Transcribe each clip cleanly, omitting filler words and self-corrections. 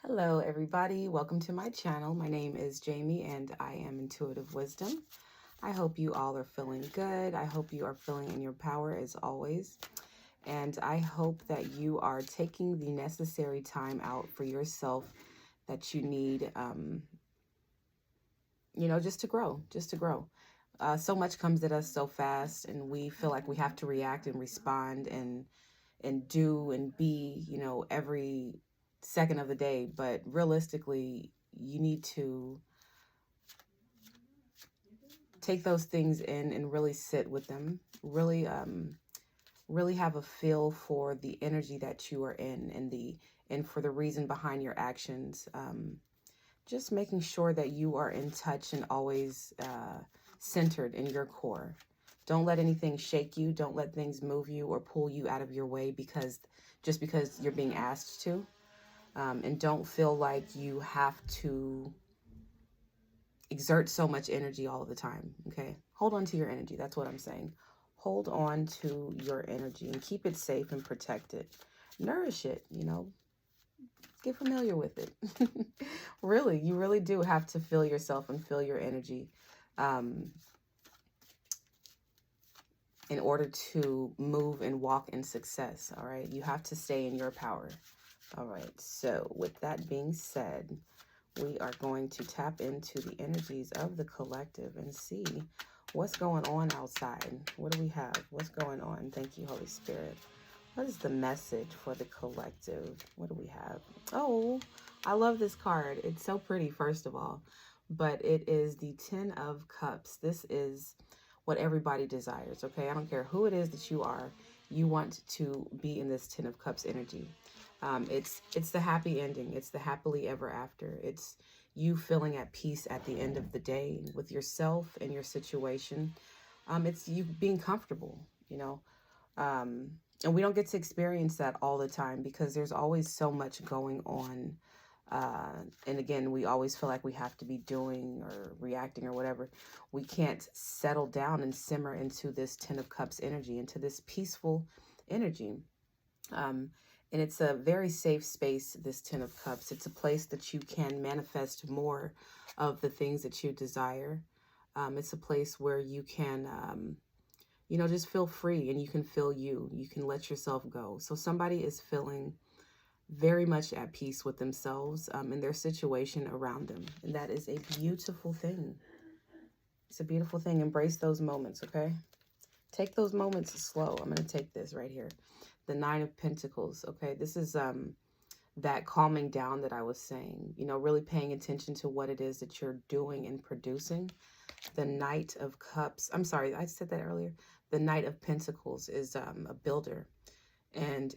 Hello, everybody. Welcome to my channel. My name is Jamie and I am Intuitive Wisdom. I hope you all are feeling good. I hope you are feeling in your power as always. And I hope that you are taking the necessary time out for yourself that you need, just to grow, so much comes at us so fast and we feel like we have to react and respond and do and be, every second of the day. But realistically, you need to take those things in and really sit with them, really have a feel for the energy that you are in and for the reason behind your actions. Just making sure that you are in touch and always centered in your core. Don't let anything shake you. Don't let things move you or pull you out of your way just because you're being asked to. And don't feel like you have to exert so much energy all of the time. Okay. Hold on to your energy. That's what I'm saying. Hold on to your energy and keep it safe and protected. Nourish it, get familiar with it. Really, you really do have to feel yourself and feel your energy in order to move and walk in success. All right. You have to stay in your power. All right. So with that being said, we are going to tap into the energies of the collective and see what's going on outside. What do we have? What's going on? Thank you, Holy Spirit. What is the message for the collective? What do we have? Oh, I love this card. It's so pretty, first of all. But it is the Ten of Cups. This is what everybody desires, okay? I don't care who it is that you are. You want to be in this Ten of Cups energy. It's the happy ending. It's the happily ever after. It's you feeling at peace at the end of the day with yourself and your situation. It's you being comfortable, and we don't get to experience that all the time because there's always so much going on. And again, we always feel like we have to be doing or reacting or whatever. We can't settle down and simmer into this Ten of Cups energy, into this peaceful energy. And it's a very safe space, this Ten of Cups. It's a place that you can manifest more of the things that you desire. It's a place where you can, just feel free and you can feel you. You can let yourself go. So somebody is feeling very much at peace with themselves and their situation around them. And that is a beautiful thing. It's a beautiful thing. Embrace those moments, okay? Take those moments slow. I'm going to take this right here. The Nine of Pentacles, okay? This is that calming down that I was saying, really paying attention to what it is that you're doing and producing. The Knight of Cups, I'm sorry, I said that earlier. The Knight of Pentacles is a builder. And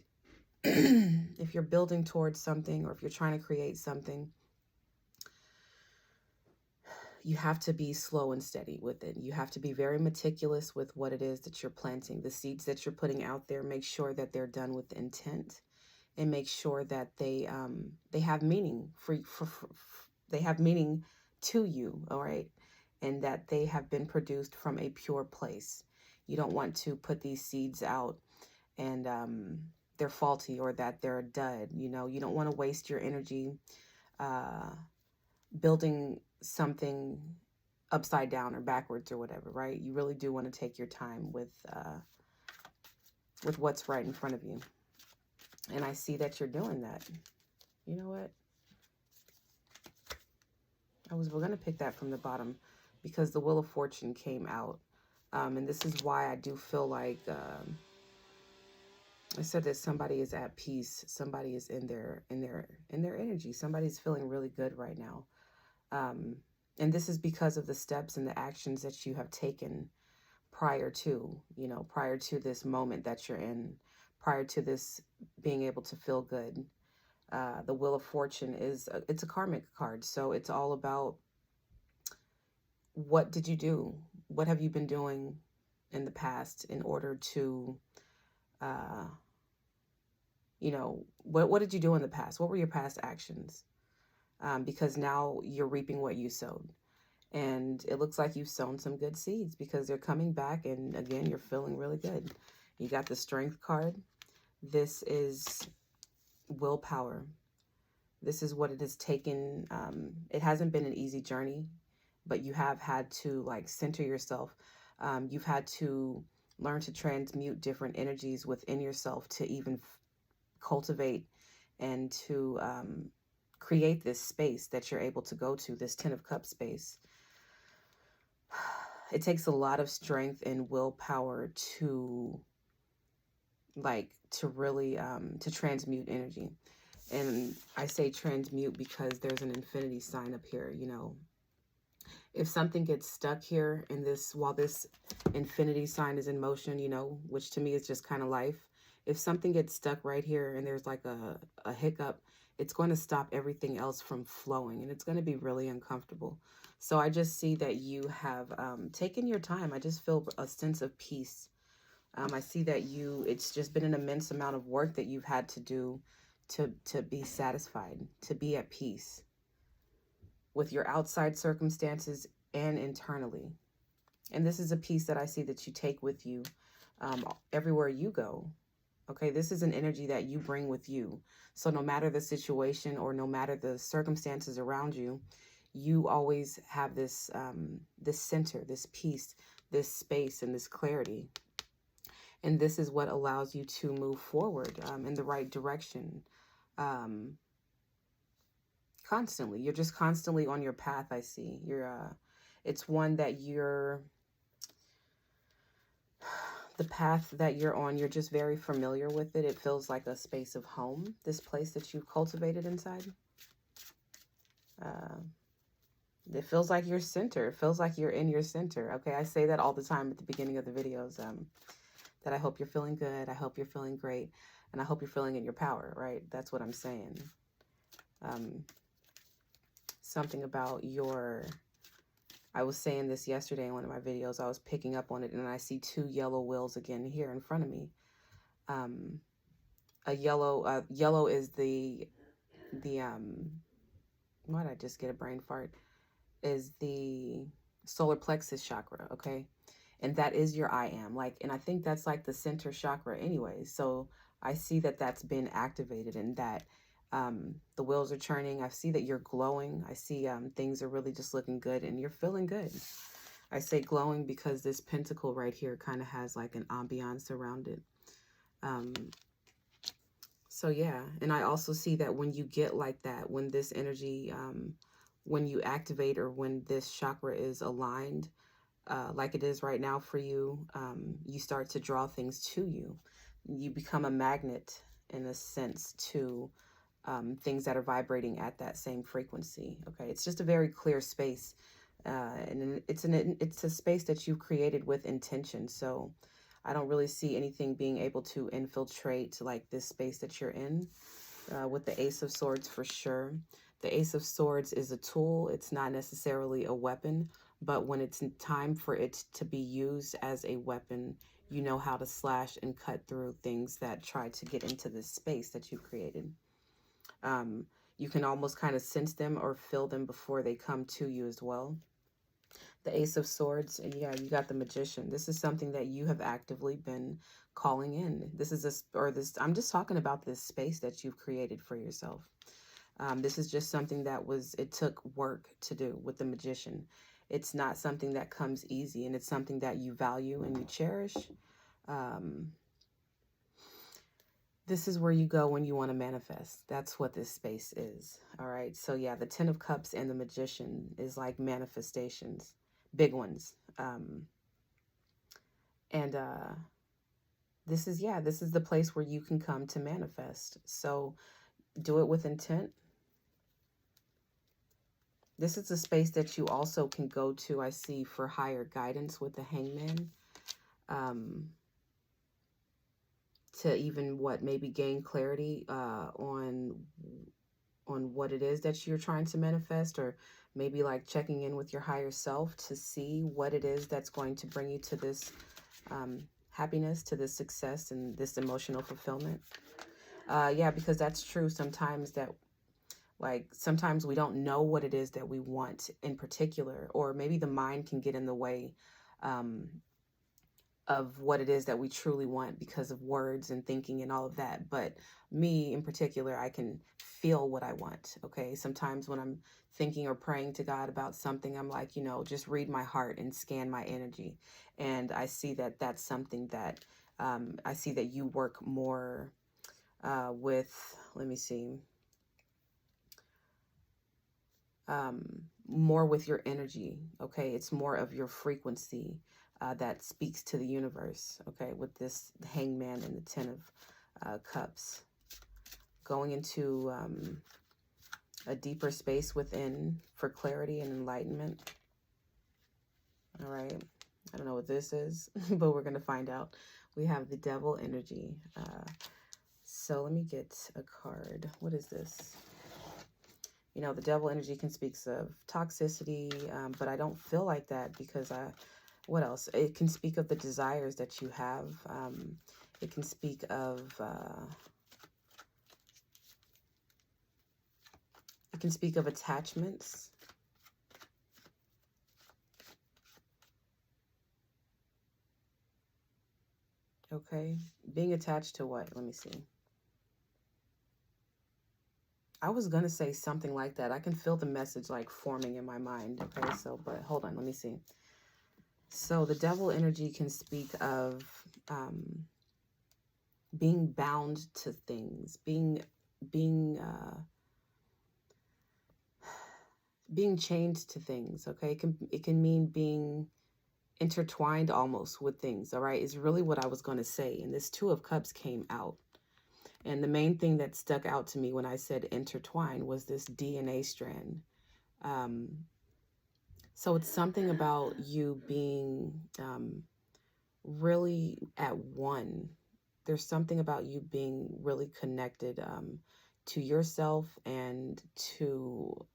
if you're building towards something or if you're trying to create something, you have to be slow and steady with it. You have to be very meticulous with what it is that you're planting. The seeds that you're putting out there, make sure that they're done with intent and make sure that they have meaning they have meaning to you, all right? And that they have been produced from a pure place. You don't want to put these seeds out and they're faulty or that they're a dud. You don't want to waste your energy building something upside down or backwards or whatever, right? You really do want to take your time with what's right in front of you. And I see that you're doing that. You know what? We're going to pick that from the bottom because the Wheel of Fortune came out. And this is why I do feel like I said that somebody is at peace. Somebody is in their energy. Somebody's feeling really good right now. And this is because of the steps and the actions that you have taken prior to this moment that you're in, prior to this being able to feel good. The Wheel of Fortune it's a karmic card. So it's all about what did you do? What have you been doing in the past in order to, what did you do in the past? What were your past actions? Because now you're reaping what you sowed. And it looks like you've sown some good seeds because they're coming back. And again, you're feeling really good. You got the Strength card. This is willpower. This is what it has taken. It hasn't been an easy journey, but you have had to like center yourself. You've had to learn to transmute different energies within yourself to even cultivate and to create this space that you're able to go to, this Ten of Cups space. It takes a lot of strength and willpower to really to transmute energy. And I say transmute because there's an infinity sign up here. You know, if something gets stuck here in this, while this infinity sign is in motion, you know, which to me is just kind of life. If something gets stuck right here and there's like a hiccup, it's going to stop everything else from flowing, and it's going to be really uncomfortable. So I just see that you have taken your time. I just feel a sense of peace. I see that it's just been an immense amount of work that you've had to do to be satisfied, to be at peace with your outside circumstances and internally. And this is a piece that I see that you take with you everywhere you go. Okay, this is an energy that you bring with you. So no matter the situation or no matter the circumstances around you, you always have this this center, this peace, this space, and this clarity. And this is what allows you to move forward in the right direction. Constantly. You're just constantly on your path, I see. It's one that the path that you're on, you're just very familiar with it. It feels like a space of home, this place that you've cultivated inside. It feels like your center. It feels like you're in your center. Okay, I say that all the time at the beginning of the videos, that I hope you're feeling good. I hope you're feeling great. And I hope you're feeling in your power, right? That's what I'm saying. Something about I was saying this yesterday in one of my videos. I was picking up on it, and I see two yellow wheels again here in front of me. Yellow is the why did I just get a brain fart? Is the solar plexus chakra, okay? And that is your I am. And I think that's like the center chakra anyway. So I see that that's been activated, and that the wheels are churning. I see that you're glowing. I see things are really just looking good, and you're feeling good. I say glowing because this pentacle right here kind of has like an ambiance around it. So yeah, and I also see that when you get like that, when this energy, when you activate, or when this chakra is aligned, like it is right now for you, you start to draw things to you. You become a magnet in a sense to things that are vibrating at that same frequency. Okay, it's just a very clear space, and it's a space that you've created with intention. So I don't really see anything being able to infiltrate like this space that you're in. With the Ace of Swords, for sure. The Ace of Swords is a tool. It's not necessarily a weapon, but when it's time for it to be used as a weapon, you know how to slash and cut through things that try to get into this space that you've created. You can almost kind of sense them or feel them before they come to you as well. The Ace of Swords, and yeah, you got the Magician. This is something that you have actively been calling in. I'm just talking about this space that you've created for yourself. This is just something that it took work to do with the Magician. It's not something that comes easy, and it's something that you value and you cherish. This is where you go when you want to manifest. That's what this space is. All right. So yeah, the Ten of Cups and the Magician is like manifestations, big ones. This is the place where you can come to manifest. So do it with intent. This is a space that you also can go to, I see, for higher guidance with the Hangman. To even maybe gain clarity on what it is that you're trying to manifest, or maybe like checking in with your higher self to see what it is that's going to bring you to this happiness, to this success, and this emotional fulfillment. Yeah, because that's true sometimes, that sometimes we don't know what it is that we want in particular, or maybe the mind can get in the way of what it is that we truly want because of words and thinking and all of that. But me in particular, I can feel what I want. Okay. Sometimes when I'm thinking or praying to God about something, I'm like, just read my heart and scan my energy. And I see that that's something that I see that you work more with, let me see, more with your energy. Okay. It's more of your frequency that speaks to the universe. Okay. With this hangman and the 10 of cups, going into a deeper space within for clarity and enlightenment. All right. I don't know what this is, but we're going to find out. We have the devil energy. So let me get a card. What is this? The devil energy can speak of toxicity, but I don't feel like that because what else? It can speak of the desires that you have. It can speak of attachments. Okay. Being attached to what? Let me see. I was going to say something like that. I can feel the message like forming in my mind. Okay. So, but hold on. Let me see. So the devil energy can speak of being bound to things, being chained to things. Okay. It can mean being intertwined almost with things. All right. Is really what I was going to say. And this 2 of Cups came out. And the main thing that stuck out to me when I said intertwine was this DNA strand. So it's something about you being really at one. There's something about you being really connected to yourself and to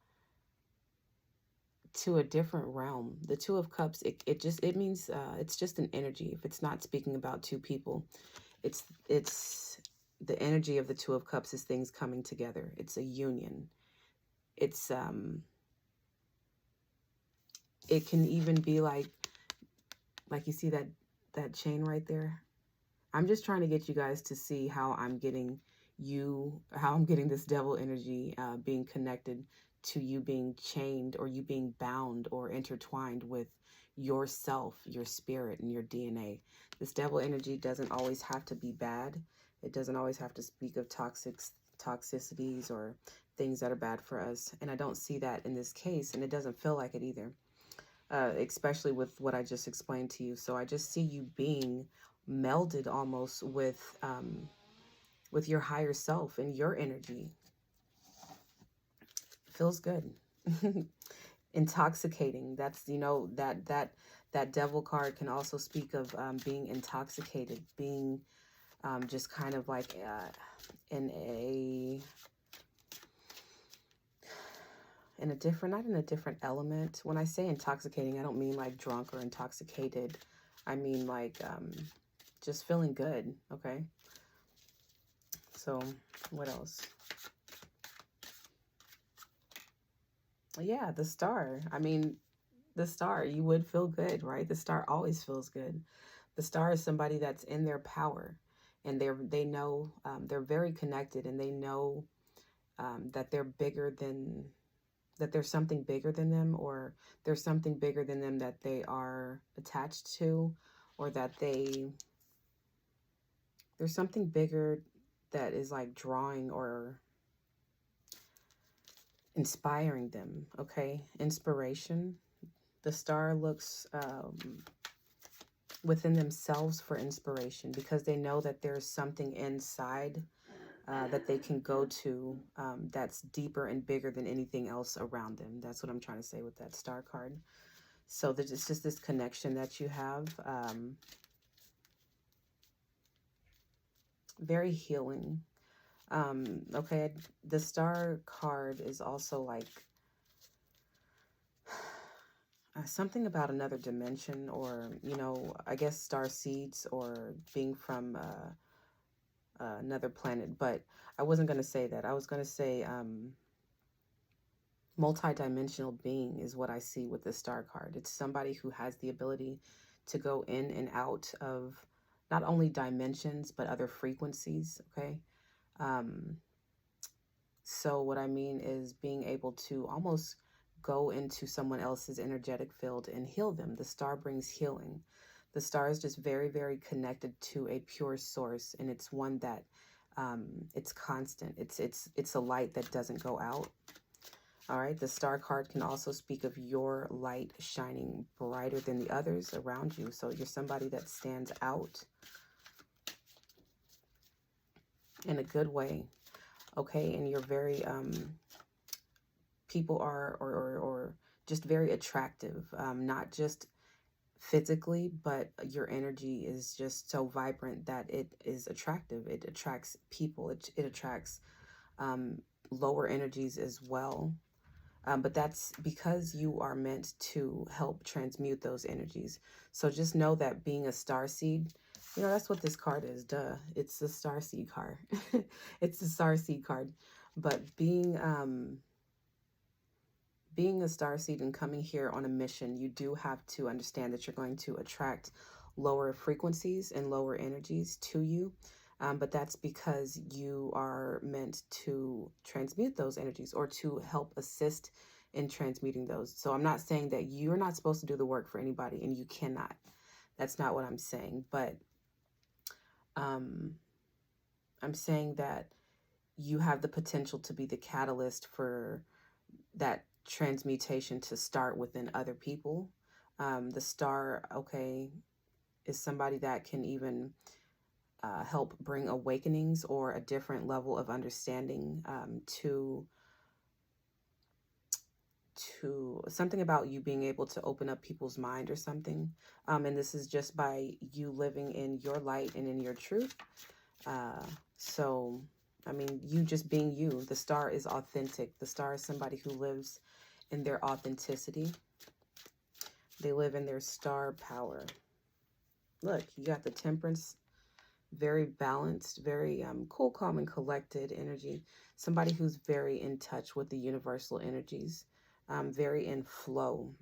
a different realm. The 2 of Cups, it means it's just an energy. If it's not speaking about 2 people, it's the energy of the 2 of Cups is things coming together. It's a union. It's it can even be like you see that chain right there. I'm just trying to get you guys to see how I'm getting this devil energy being connected to you being chained or you being bound or intertwined with yourself, your spirit, and your DNA. This devil energy doesn't always have to be bad. It doesn't always have to speak of toxicities or things that are bad for us. And I don't see that in this case, and it doesn't feel like it either, especially with what I just explained to you. So I just see you being melded almost with your higher self and your energy. Feels good. Intoxicating. That's, that devil card can also speak of being intoxicated, being just kind of like in a different, not in a different element. When I say intoxicating, I don't mean like drunk or intoxicated. I mean like just feeling good. Okay. So what else? Yeah, the Star. I mean, the Star, you would feel good, right? The Star always feels good. The Star is somebody that's in their power, and they know they're very connected, and they know that they're bigger than, that there's something bigger than them, or there's something bigger than them that they are attached to, or that there's something bigger that is like drawing or inspiring them. Okay. Inspiration. The Star looks within themselves for inspiration because they know that there's something inside that they can go to that's deeper and bigger than anything else around them. That's what I'm trying to say with that Star card. So it's just this connection that you have. Very healing. Okay, the Star card is also like something about another dimension, or, I guess star seeds or being from another planet. But I wasn't going to say that. I was going to say multi-dimensional being is what I see with the Star card. It's somebody who has the ability to go in and out of not only dimensions, but other frequencies, okay? Um, so what I mean is being able to almost go into someone else's energetic field and heal them. The star brings healing. The star is just very, very connected to a pure source, and it's one that it's constant. It's a light that doesn't go out. All right. The star card can also speak of your light shining brighter than the others around you. So you're somebody that stands out in a good way. Okay. And you're very, people are, or just very attractive, not just physically, but your energy is just so vibrant that it is attractive. It attracts people. It attracts lower energies as well. But that's because you are meant to help transmute those energies. So just know that being a starseed, you know, that's what this card is. Duh. It's the starseed card. It's the starseed card. But being a starseed and coming here on a mission, you do have to understand that you're going to attract lower frequencies and lower energies to you. But that's because you are meant to transmute those energies or to help assist in transmuting those. So I'm not saying that you're not supposed to do the work for anybody, and you cannot. That's not what I'm saying. But I'm saying that you have the potential to be the catalyst for that transmutation to start within other people. The star, okay, is somebody that can even help bring awakenings or a different level of understanding to something about you being able to open up people's mind or something. And this is just by you living in your light and in your truth. So, I mean, you just being you. The star is authentic. The star is somebody who lives in their authenticity. They live in their star power. Look, you got the Temperance. Very balanced, very cool, calm, and collected energy. Somebody who's very in touch with the universal energies, very in flow.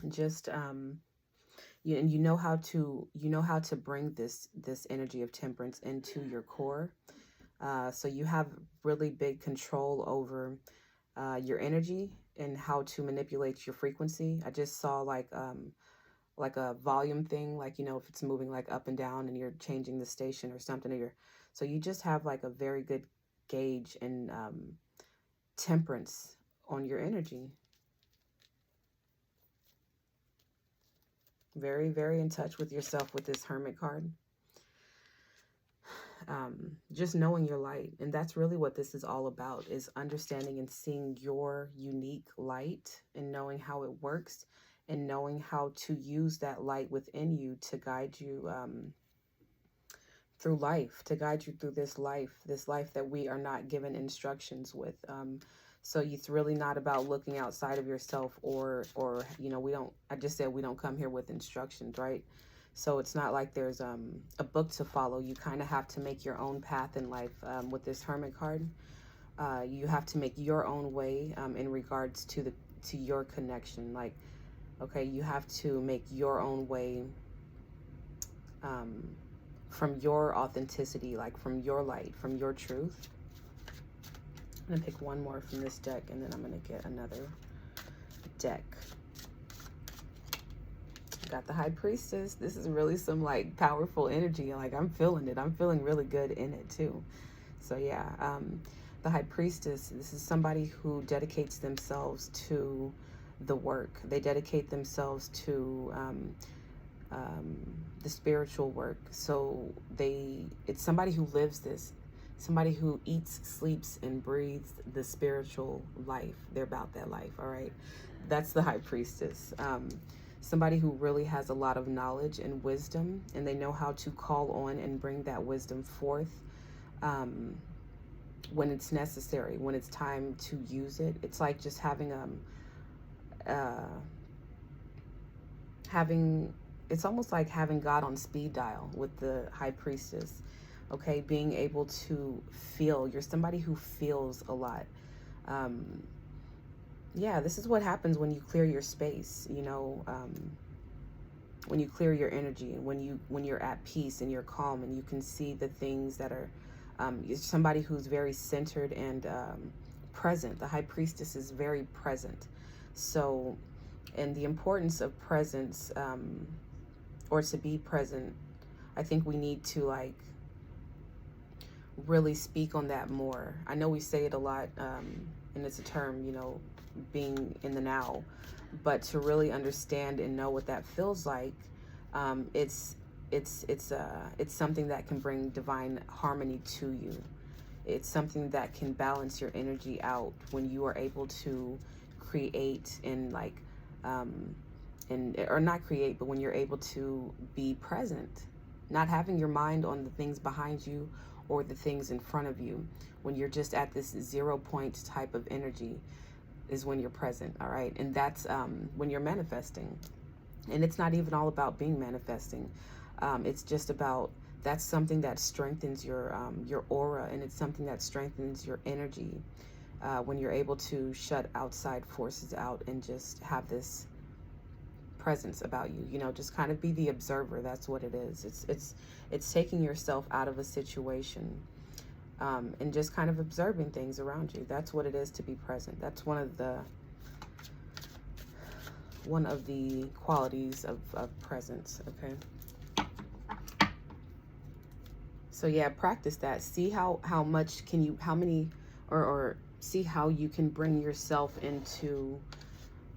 Just and you know how to bring this energy of temperance into your core. So you have really big control over your energy and how to manipulate your frequency. I just saw like a volume thing, like, you know, if it's moving like up and down and you're changing the station or something, or so you just have like a very good gauge and temperance on your energy. Very, very in touch with yourself with this Hermit card. Just knowing your light. And that's really what this is all about, is understanding and seeing your unique light and knowing how it works and knowing how to use that light within you to guide you through life, to guide you through this life that we are not given instructions with. So it's really not about looking outside of yourself or you know, I just said we don't come here with instructions, right? So it's not like there's a book to follow. You kind of have to make your own path in life with this Hermit card. You have to make your own way in regards to your connection. Like, okay, you have to make your own way from your authenticity, like from your light, from your truth. I'm gonna pick one more from this deck, and then I'm gonna get another deck. Got the High Priestess. This is really some like powerful energy. Like, I'm feeling it. I'm feeling really good in it too. So yeah, the High Priestess, this is somebody who dedicates themselves to the work. They dedicate themselves to the spiritual work. So it's somebody who lives this, somebody who eats, sleeps, and breathes the spiritual life. They're about that life, all right? That's the High Priestess. Somebody who really has a lot of knowledge and wisdom, and they know how to call on and bring that wisdom forth when it's necessary, when it's time to use it. It's like just having it's almost like having God on speed dial with the High Priestess. Okay, being able to feel. You're somebody who feels a lot. Yeah, this is what happens when you clear your space, you know. when you clear your energy, and when you're at peace and you're calm and you can see the things that are somebody who's very centered and present. The high priestess is very present. So, and the importance of presence, or to be present, I think we need to like really speak on that more. I know we say it a lot, and it's a term, you know, being in the now, but to really understand and know what that feels like, it's something that can bring divine harmony to you. It's something that can balance your energy out when you are able to create and like, and or not create, but when you're able to be present, not having your mind on the things behind you or the things in front of you. When you're just at this 0 point type of energy is when you're present. All right. And that's when you're manifesting. And it's not even all about being manifesting. It's just about, that's something that strengthens your aura, and it's something that strengthens your energy when you're able to shut outside forces out and just have this presence about you. You know, just kind of be the observer. That's what it is. It's taking yourself out of a situation and just kind of observing things around you. That's what it is to be present. That's one of the qualities of presence. Okay. So yeah, practice that. See how much can you, how many, or see how you can bring yourself into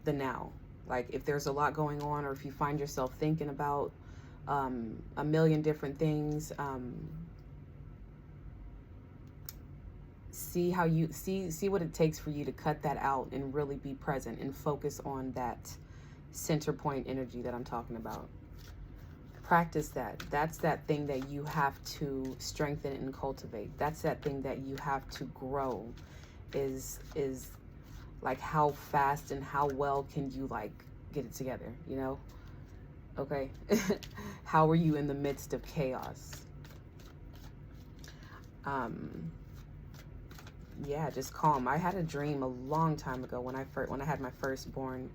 the now. Like if there's a lot going on, or if you find yourself thinking about a million different things, see how you see what it takes for you to cut that out and really be present and focus on that center point energy that I'm talking about. Practice that. That's that thing that you have to strengthen and cultivate. That's that thing that you have to grow. Is like how fast and how well can you like get it together, you know? Okay. How are you in the midst of chaos? Yeah, just calm. I had a dream a long time ago when I had my firstborn,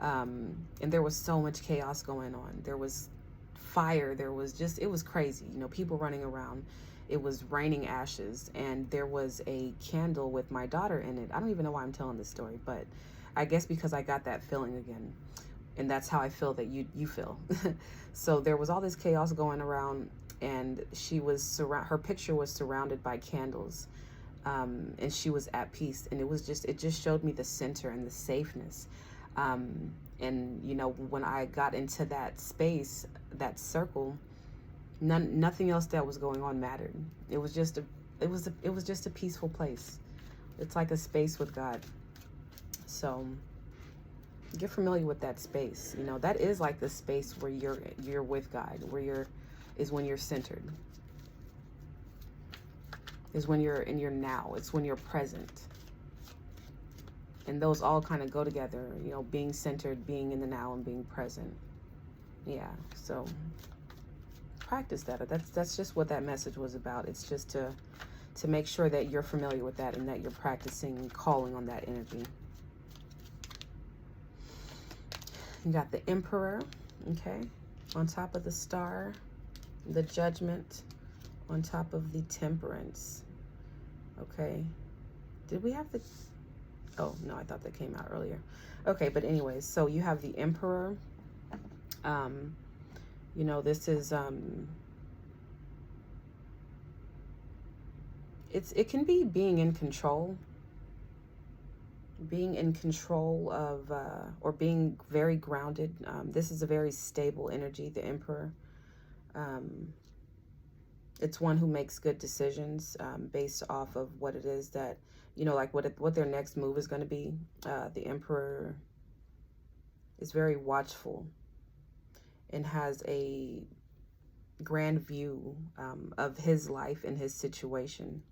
and there was so much chaos going on. There was fire, there was just, it was crazy, you know, people running around. It was raining ashes, and there was a candle with my daughter in it. I don't even know why I'm telling this story, but I guess because I got that feeling again, and that's how I feel that you feel. So there was all this chaos going around, and she was her picture was surrounded by candles, and she was at peace, and it just showed me the center and the safeness. And you know, when I got into that space, that circle, nothing else that was going on mattered. It was just a peaceful place. It's like a space with God. So get familiar with that space. You know, that is like the space where you're with God, where when you're centered. Is when you're in your now. It's when you're present. And those all kind of go together, you know, being centered, being in the now, and being present. Yeah, so practice that. That's just what that message was about. It's just to make sure that you're familiar with that and that you're practicing calling on that energy. You got the Emperor, okay, on top of the Star, the Judgment on top of the Temperance, okay. Did we have the... Oh, no, I thought that came out earlier. Okay, but anyways, so you have the Emperor. You know, this is, it can be being in control. Being in control of, or being very grounded. This is a very stable energy, the Emperor. It's one who makes good decisions based off of what it is that, you know, like what their next move is going to be. The Emperor is very watchful and has a grand view of his life and his situation.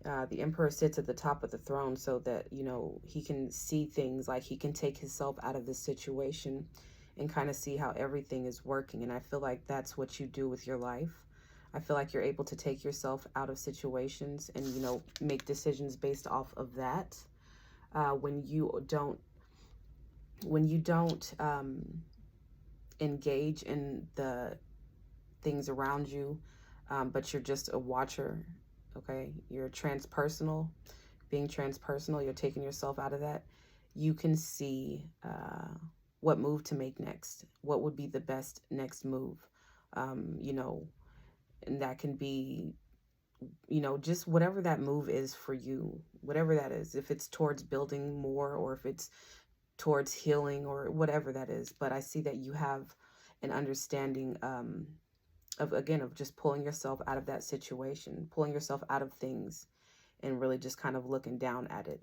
The Emperor sits at the top of the throne so that, you know, he can see things, like he can take himself out of the situation and kind of see how everything is working. And I feel like that's what you do with your life. I feel like you're able to take yourself out of situations and, you know, make decisions based off of that. When you don't engage in the things around you, but you're just a watcher. Okay, you're transpersonal. Being transpersonal, you're taking yourself out of that. You can see what move to make next. What would be the best next move? You know, and that can be, you know, just whatever that move is for you, whatever that is. If it's towards building more, or if it's towards healing, or whatever that is. But I see that you have an understanding of, again, of just pulling yourself out of that situation, pulling yourself out of things, and really just kind of looking down at it.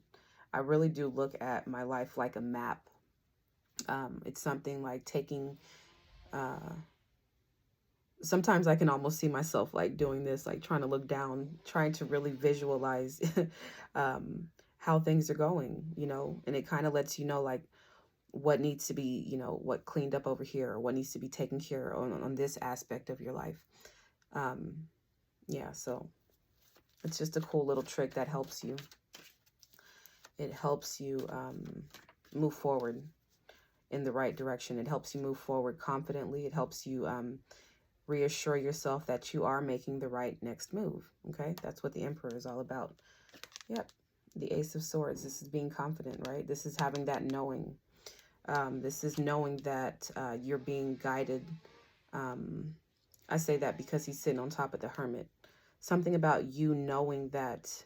I really do look at my life like a map. It's something like taking, sometimes I can almost see myself like doing this, like trying to look down, trying to really visualize how things are going, you know, and it kind of lets you know like what needs to be, you know, what cleaned up over here, or what needs to be taken care of on this aspect of your life. Yeah, so it's just a cool little trick that helps you. It helps you move forward in the right direction. It helps you move forward confidently. It helps you reassure yourself that you are making the right next move. Okay, that's what the Emperor is all about. Yep, the Ace of Swords. This is being confident, right? This is having that knowing. This is knowing that you're being guided. I say that because he's sitting on top of the Hermit. Something about you knowing that.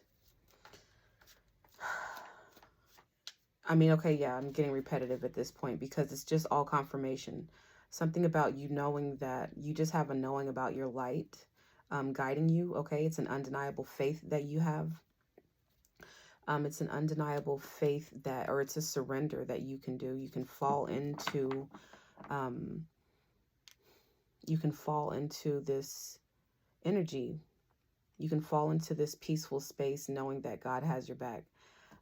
I mean, okay, yeah, I'm getting repetitive at this point because it's just all confirmation. Something about you knowing that you just have a knowing about your light guiding you, okay? It's an undeniable faith that you have. It's an undeniable faith that, or it's a surrender that you can do. You can fall into, this energy. You can fall into this peaceful space knowing that God has your back.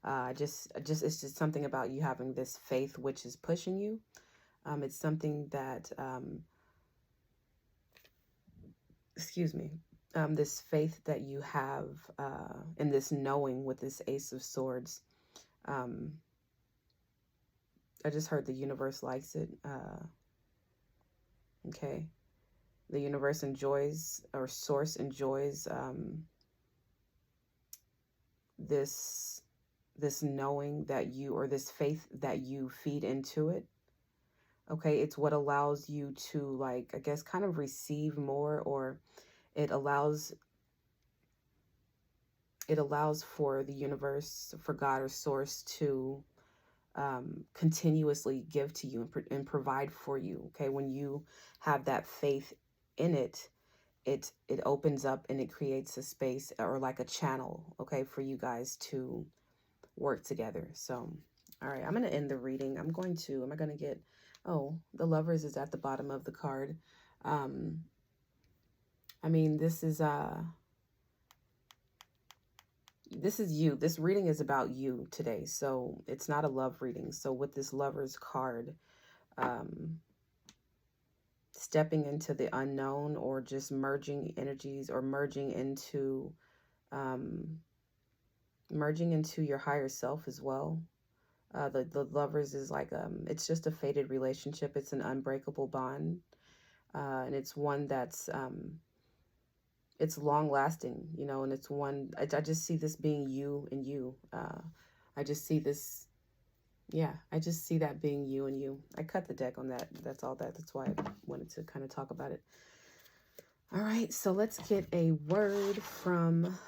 It's just something about you having this faith which is pushing you. It's something that, this faith that you have in this knowing with this Ace of Swords. I just heard the universe likes it. Okay. The universe enjoys, or source enjoys, this knowing that you, or this faith that you feed into it. Okay, it's what allows you to, like, I guess, kind of receive more, or it allows for the universe, for God or source to continuously give to you and provide for you. Okay, when you have that faith in it, it opens up and it creates a space, or like a channel, okay, for you guys to work together. So, all right, I'm going to end the reading. Am I going to get, oh, the Lovers is at the bottom of the card. I mean, this is you. This reading is about you today. So it's not a love reading. So with this Lovers card, stepping into the unknown, or just merging energies, or merging into your higher self as well. The Lovers is like, it's just a fated relationship. It's an unbreakable bond. And it's one that's, it's long lasting, you know, and it's one, I just see this being you and you. I just see this, yeah, I just see that being you and you. I cut the deck on that. That's all that. That's why I wanted to kind of talk about it. All right, so let's get a word from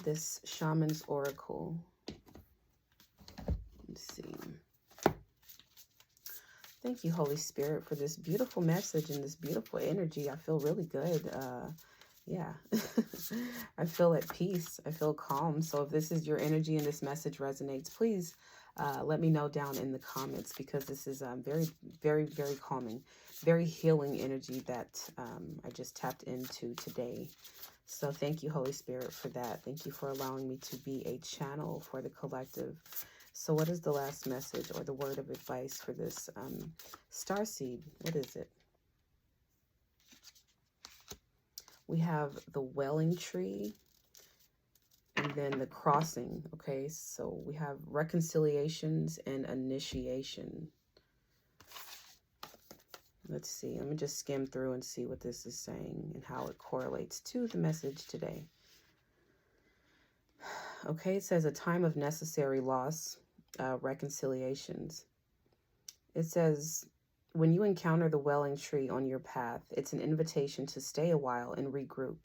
this Shaman's Oracle. Let's see. Thank you, Holy Spirit, for this beautiful message and this beautiful energy. I feel really good. Yeah, I feel at peace. I feel calm. So if this is your energy and this message resonates, please let me know down in the comments, because this is very, very, very calming, very healing energy that I just tapped into today. So thank you, Holy Spirit, for that. Thank you for allowing me to be a channel for the collective. So what is the last message, or the word of advice for this starseed? What is it? We have the Welling Tree, and then the crossing. Okay, so we have reconciliations and initiation. Let's see. Let me just skim through and see what this is saying and how it correlates to the message today. Okay, it says a time of necessary loss, reconciliations. It says, when you encounter the welling tree on your path, it's an invitation to stay a while and regroup.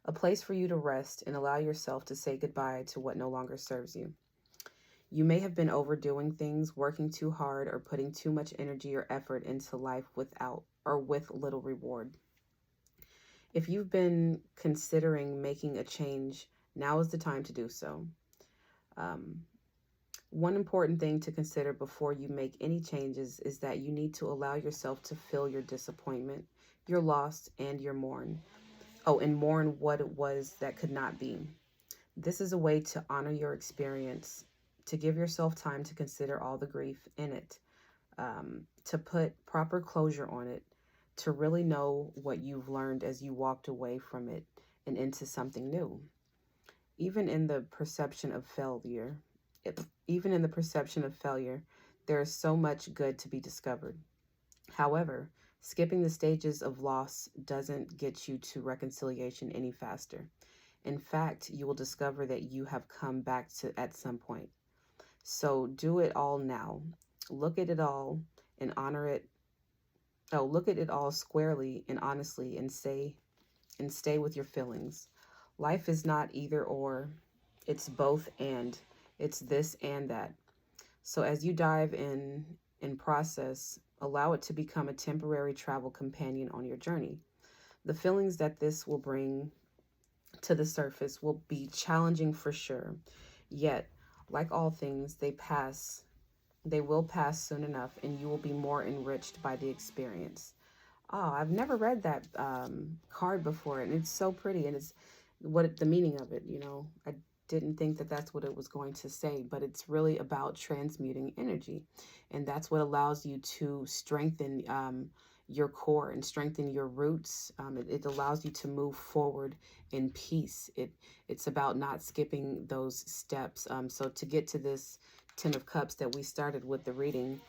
A place for you to rest and allow yourself to say goodbye to what no longer serves you. You may have been overdoing things, working too hard, or putting too much energy or effort into life without or with little reward. If you've been considering making a change, now is the time to do so. One important thing to consider before you make any changes is that you need to allow yourself to feel your disappointment, your loss, and your mourn. Oh, and mourn what it was that could not be. This is a way to honor your experience, to give yourself time to consider all the grief in it, to put proper closure on it, to really know what you've learned as you walked away from it and into something new. Even in the perception of failure, there is so much good to be discovered. However, skipping the stages of loss doesn't get you to reconciliation any faster. In fact, you will discover that you have come back to at some point. So do it all now. Look at it all and honor it. Oh, look at it all squarely and honestly and stay with your feelings. Life is not either or. It's both and. It's this and that. So as you dive in and process, allow it to become a temporary travel companion on your journey. The feelings that this will bring to the surface will be challenging for sure. Yet, like all things, they will pass soon enough, and you will be more enriched by the experience. Oh, I've never read that card before, and it's so pretty, and it's the meaning of it, I didn't think that that's what it was going to say, but it's really about transmuting energy, and that's what allows you to strengthen your core and strengthen your roots. It allows you to move forward in peace. It's about not skipping those steps. So to get to this 10 of Cups that we started with the reading,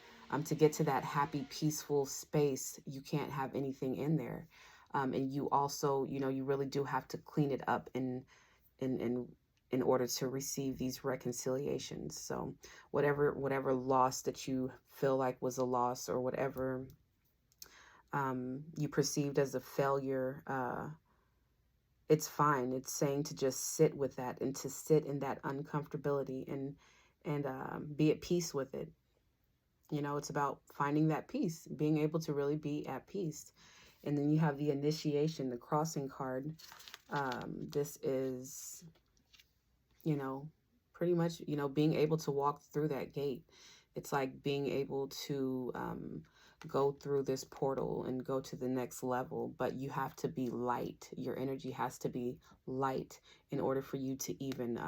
to get to that happy, peaceful space, you can't have anything in there. And you also, you really do have to clean it up in order to receive these reconciliations. So whatever loss that you feel like was a loss, or whatever you perceived as a failure, it's fine. It's saying to just sit with that and to sit in that uncomfortability and be at peace with it. It's about finding that peace, being able to really be at peace. And then you have the initiation, the crossing card. This is, pretty much, being able to walk through that gate. It's like being able to go through this portal and go to the next level, but you have to be light. Your energy has to be light in order for you to even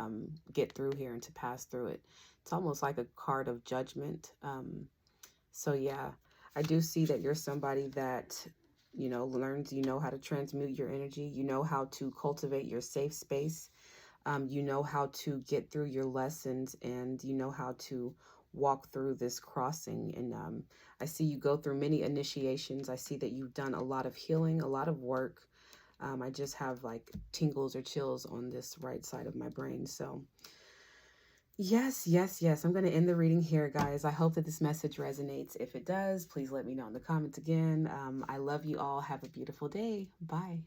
get through here and to pass through it. It's almost like a card of judgment. So yeah, I do see that you're somebody that, learns, how to transmute your energy. You know how to cultivate your safe space. You know how to get through your lessons, and you know how to walk through this crossing. And I see you go through many initiations. I see that you've done a lot of healing, a lot of work. I just have like tingles or chills on this right side of my brain. So yes. I'm going to end the reading here, guys. I hope that this message resonates. If it does, please let me know in the comments again. I love you all. Have a beautiful day. Bye.